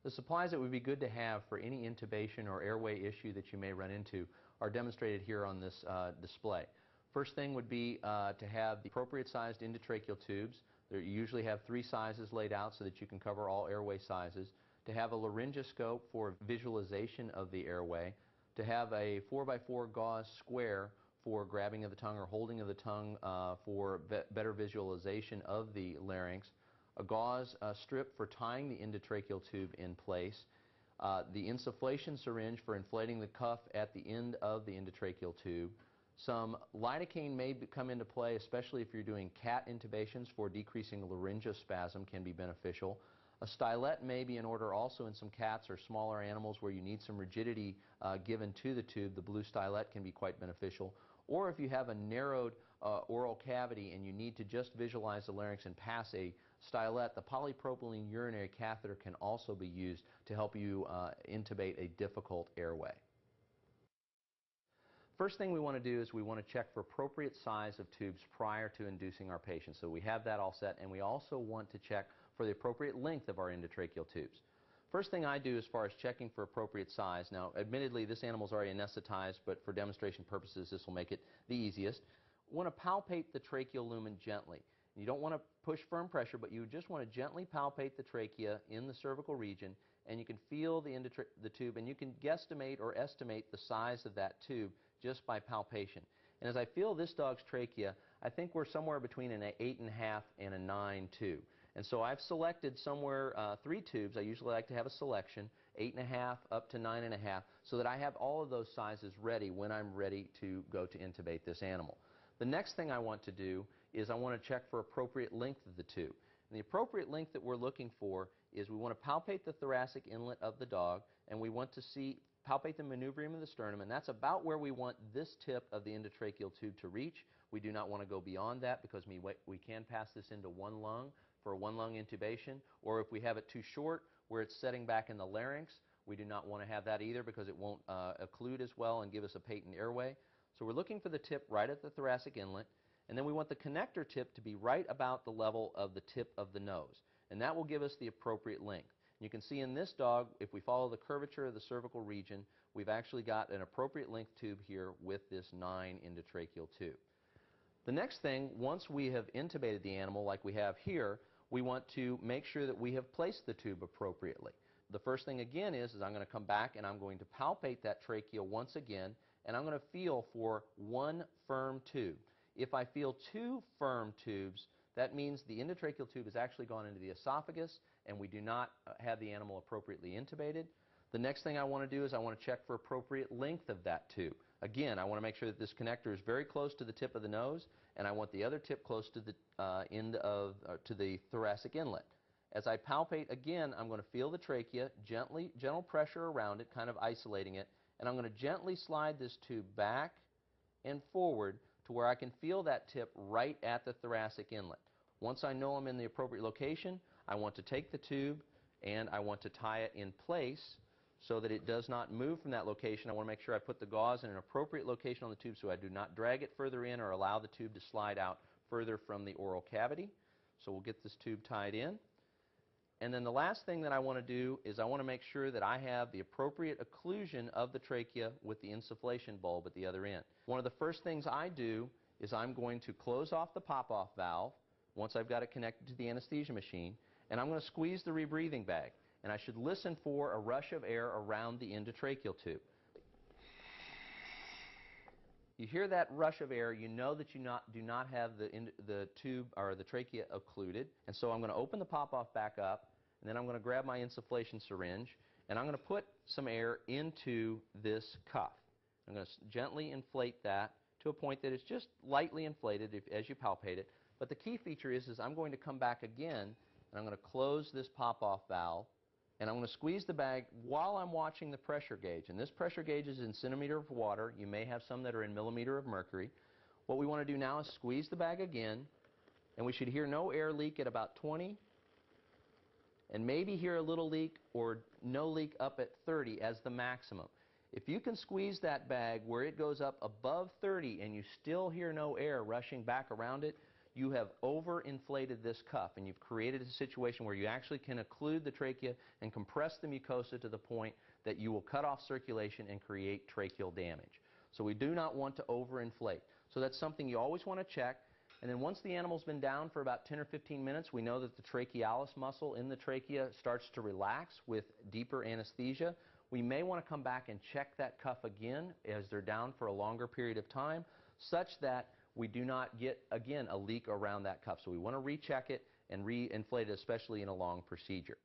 The supplies that would be good to have for any intubation or airway issue that you may run into are demonstrated here on this display. First thing would be to have the appropriate sized endotracheal tubes. You usually have 3 sizes laid out so that you can cover all airway sizes. To have a laryngoscope for visualization of the airway. To have a 4x4 gauze square for grabbing of the tongue or holding of the tongue for better visualization of the larynx. A gauze strip for tying the endotracheal tube in place, the insufflation syringe for inflating the cuff at the end of the endotracheal tube. Some lidocaine may come into play, especially if you're doing cat intubations for decreasing laryngospasm can be beneficial. A stylet may be in order also in some cats or smaller animals where you need some rigidity given to the tube. The blue stylet can be quite beneficial. Or if you have a narrowed oral cavity and you need to just visualize the larynx and pass a stylet, the polypropylene urinary catheter can also be used to help you intubate a difficult airway. First thing we want to do is we want to check for appropriate size of tubes prior to inducing our patient. So we have that all set, and we also want to check for the appropriate length of our endotracheal tubes. First thing I do as far as checking for appropriate size, now admittedly this animal is already anesthetized, but for demonstration purposes this will make it the easiest. We want to palpate the tracheal lumen gently. You don't want to push firm pressure, but you just want to gently palpate the trachea in the cervical region, and you can feel the tube, and you can guesstimate or estimate the size of that tube just by palpation. And as I feel this dog's trachea, I think we're somewhere between an 8.5 and a 9 tube. And so I've selected somewhere 3 tubes. I usually like to have a selection, 8.5 up to 9.5, so that I have all of those sizes ready when I'm ready to go to intubate this animal. The next thing I want to do is I want to check for appropriate length of the tube. And the appropriate length that we're looking for is we want to palpate the thoracic inlet of the dog, and we want to palpate the manubrium of the sternum, and that's about where we want this tip of the endotracheal tube to reach. We do not want to go beyond that because we can pass this into one lung for a one-lung intubation, or if we have it too short where it's setting back in the larynx, we do not want to have that either because it won't occlude as well and give us a patent airway. So we're looking for the tip right at the thoracic inlet, and then we want the connector tip to be right about the level of the tip of the nose, and that will give us the appropriate length. You can see in this dog, if we follow the curvature of the cervical region, we've actually got an appropriate length tube here with this 9 endotracheal tube. The next thing, once we have intubated the animal like we have here, we want to make sure that we have placed the tube appropriately. The first thing again is I'm going to come back and I'm going to palpate that trachea once again, and I'm going to feel for one firm tube. If I feel 2 firm tubes, that means the endotracheal tube has actually gone into the esophagus and we do not have the animal appropriately intubated. The next thing I want to do is I want to check for appropriate length of that tube. Again, I want to make sure that this connector is very close to the tip of the nose, and I want the other tip close to the to the thoracic inlet. As I palpate again, I'm going to feel the trachea, gentle pressure around it, kind of isolating it, and I'm going to gently slide this tube back and forward to where I can feel that tip right at the thoracic inlet. Once I know I'm in the appropriate location, I want to take the tube and I want to tie it in place so that it does not move from that location. I want to make sure I put the gauze in an appropriate location on the tube so I do not drag it further in or allow the tube to slide out further from the oral cavity. So we'll get this tube tied in. And then the last thing that I want to do is I want to make sure that I have the appropriate occlusion of the trachea with the insufflation bulb at the other end. One of the first things I do is I'm going to close off the pop-off valve once I've got it connected to the anesthesia machine, and I'm going to squeeze the rebreathing bag. And I should listen for a rush of air around the endotracheal tube. You hear that rush of air, you know that you do not have the tube or the trachea occluded. And so I'm going to open the pop-off back up, and then I'm going to grab my insufflation syringe, and I'm going to put some air into this cuff. I'm going to gently inflate that to a point that it's just lightly inflated as you palpate it. But the key feature is I'm going to come back again, and I'm going to close this pop-off valve, and I'm going to squeeze the bag while I'm watching the pressure gauge. And this pressure gauge is in centimeter of water. You may have some that are in millimeter of mercury. What we want to do now is squeeze the bag again, and we should hear no air leak at about 20, and maybe hear a little leak or no leak up at 30 as the maximum. If you can squeeze that bag where it goes up above 30 and you still hear no air rushing back around it, you have overinflated this cuff and you've created a situation where you actually can occlude the trachea and compress the mucosa to the point that you will cut off circulation and create tracheal damage. So we do not want to overinflate. So that's something you always want to check. And then once the animal's been down for about 10 or 15 minutes, we know that the trachealis muscle in the trachea starts to relax with deeper anesthesia. We may want to come back and check that cuff again as they're down for a longer period of time, such that we do not get, again, a leak around that cuff. So we want to recheck it and re-inflate it, especially in a long procedure.